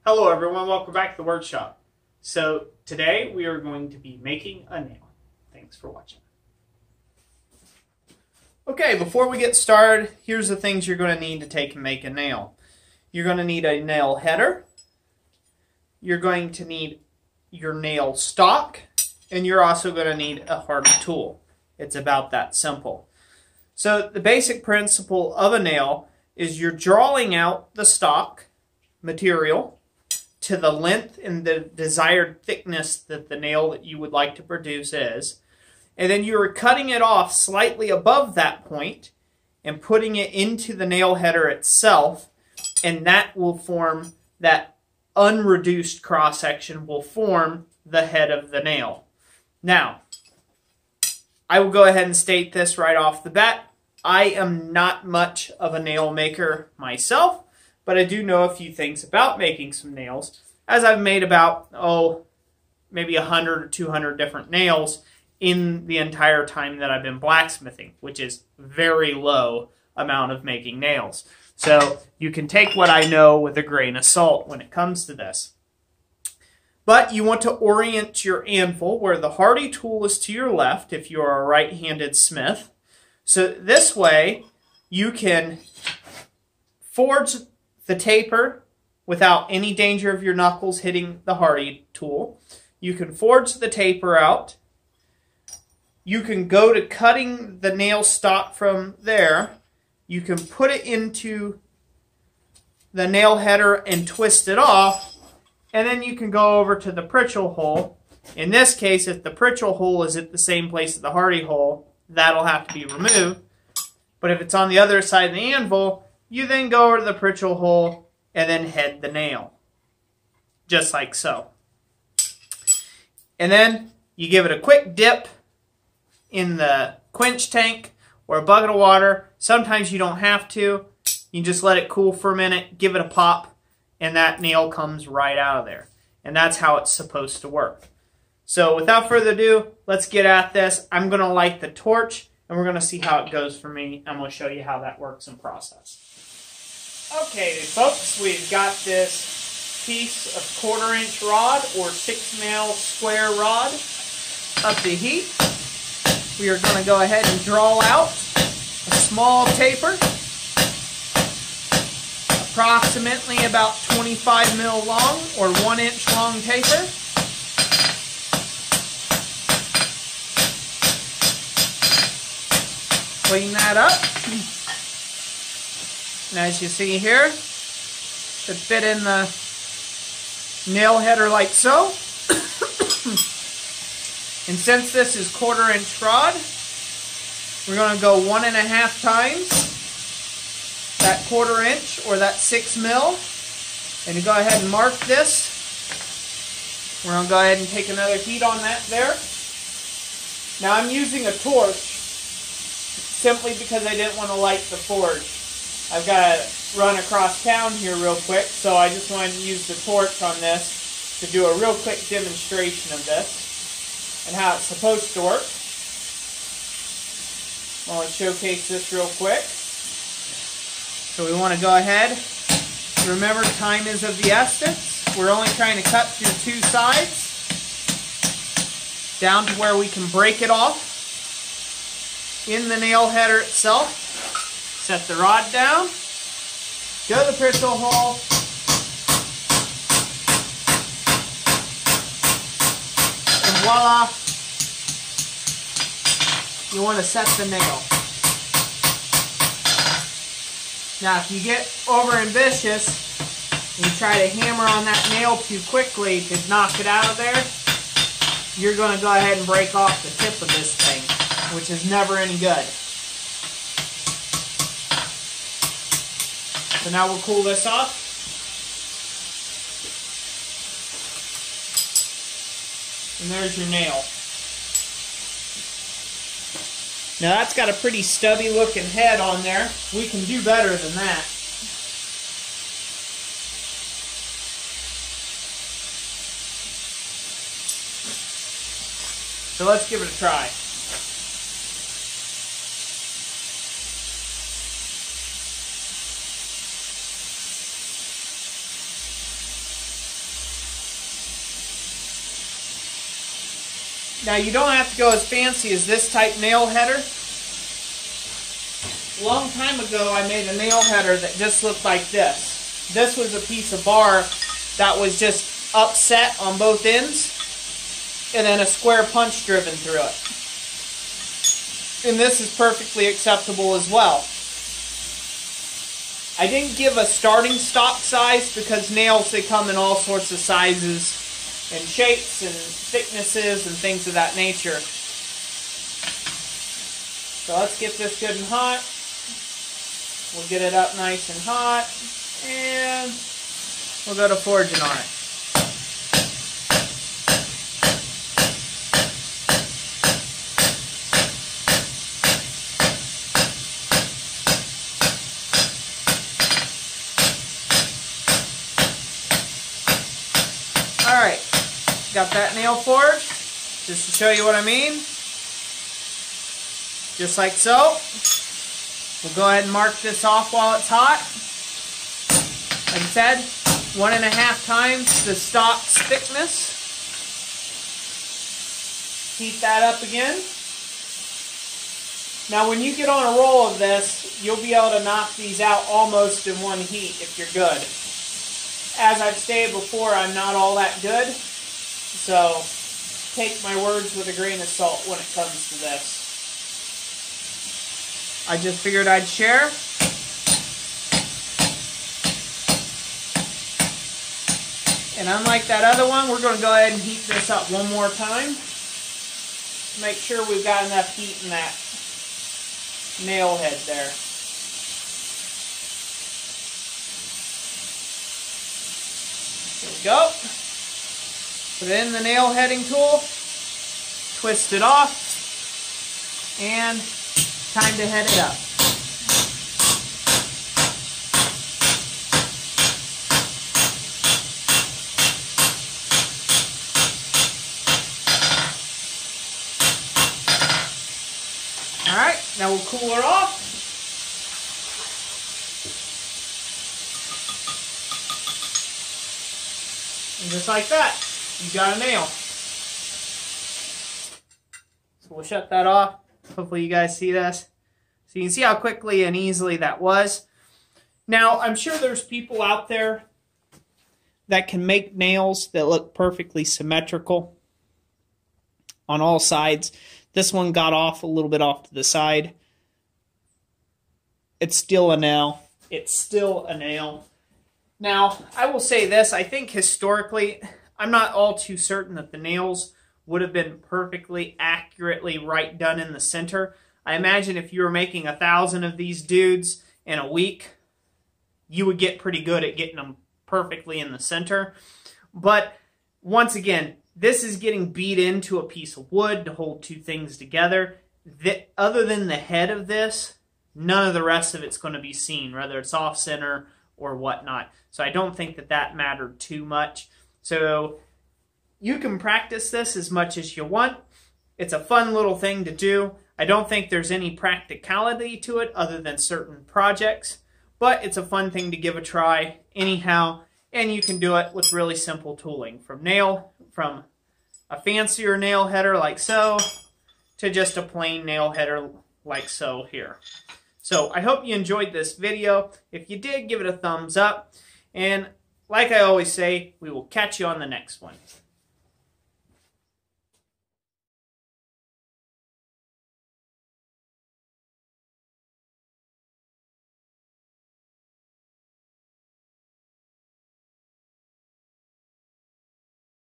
Hello everyone, welcome back to the workshop. So today we are going to be making a nail. Thanks for watching. Okay, before we get started, here's the things you're going to need to take and make a nail. You're going to need a nail header. You're going to need your nail stock. And you're also going to need a hardy tool. It's about that simple. So the basic principle of a nail is you're drawing out the stock material to the length and the desired thickness that the nail that you would like to produce is. And then you're cutting it off slightly above that point and putting it into the nail header itself, and that will form, that unreduced cross-section will form the head of the nail. Now, I will go ahead and state this right off the bat. I am not much of a nail maker myself, but I do know a few things about making some nails, as I've made about, maybe 100 or 200 different nails in the entire time that I've been blacksmithing, which is very low amount of making nails. So you can take what I know with a grain of salt when it comes to this. But you want to orient your anvil where the hardy tool is to your left if you are a right-handed smith. So this way you can forge the taper without any danger of your knuckles hitting the hardy tool. You can forge the taper out. You can go to cutting the nail stock from there. You can put it into the nail header and twist it off. And then you can go over to the pritchel hole. In this case, if the pritchel hole is at the same place as the hardy hole, that'll have to be removed. But if it's on the other side of the anvil, you then go over to the pritchel hole and then head the nail. Just like so. And then you give it a quick dip in the quench tank or a bucket of water. Sometimes you don't have to. You just let it cool for a minute, give it a pop, and that nail comes right out of there. And that's how it's supposed to work. So without further ado, let's get at this. I'm going to light the torch, and we're going to see how it goes for me. I'm going to show you how that works in process. Okay, folks, we've got this piece of 1/4-inch rod or 6 mil square rod up to heat. We are going to go ahead and draw out a small taper, approximately about 25 mil long or 1-inch long taper. Clean that up. And as you see here, should fit in the nail header like so. And since this is 1/4-inch rod, we're going to go 1.5 times that 1/4-inch or that 6 mil. And you go ahead and mark this. We're going to go ahead and take another heat on that there. Now I'm using a torch simply because I didn't want to light the forge. I've got to run across town here real quick, so I just wanted to use the torch on this to do a real quick demonstration of this and how it's supposed to work. I want to showcase this real quick. So we want to go ahead. Remember, time is of the essence. We're only trying to cut through 2 sides down to where we can break it off in the nail header itself. Set the rod down, go to the pritchel hole, and voila, you want to set the nail. Now if you get over ambitious and you try to hammer on that nail too quickly to knock it out of there, you're going to go ahead and break off the tip of this thing, which is never any good. So now we'll cool this off. And there's your nail. Now that's got a pretty stubby looking head on there. We can do better than that. So let's give it a try. Now you don't have to go as fancy as this type nail header. A long time ago I made a nail header that just looked like this. This was a piece of bar that was just upset on both ends and then a square punch driven through it. And this is perfectly acceptable as well. I didn't give a starting stock size because nails, they come in all sorts of sizes and shapes and thicknesses and things of that nature. So let's get this good and hot. We'll get it up nice and hot, and we'll go to forging on it. Alright, got that nail forged, just to show you what I mean. Just like so. We'll go ahead and mark this off while it's hot. Like I said, 1.5 times the stock's thickness. Heat that up again. Now when you get on a roll of this, you'll be able to knock these out almost in one heat if you're good. As I've stated before, I'm not all that good, so take my words with a grain of salt when it comes to this. I just figured I'd share. And unlike that other one, we're going to go ahead and heat this up one more time. Make sure we've got enough heat in that nail head there. There we go. Put it in the nail heading tool, twist it off, and time to head it up. Alright, now we'll cool her off. And just like that, you got a nail. So we'll shut that off. Hopefully you guys see this. So you can see how quickly and easily that was. Now, I'm sure there's people out there that can make nails that look perfectly symmetrical on all sides. This one got off a little bit off to the side. It's still a nail. It's still a nail. Now, I will say this. I think historically, I'm not all too certain that the nails would have been perfectly, accurately right done in the center. I imagine if you were making 1,000 of these dudes in a week, you would get pretty good at getting them perfectly in the center. But once again, this is getting beat into a piece of wood to hold two things together. Other than the head of this, none of the rest of it's going to be seen, whether it's off center or whatnot. So I don't think that that mattered too much. So you can practice this as much as you want. It's a fun little thing to do. I don't think there's any practicality to it other than certain projects, but it's a fun thing to give a try anyhow, and you can do it with really simple tooling, from a fancier nail header like so to just a plain nail header like so here. So I hope you enjoyed this video. If you did, give it a thumbs up, and like I always say, we will catch you on the next one.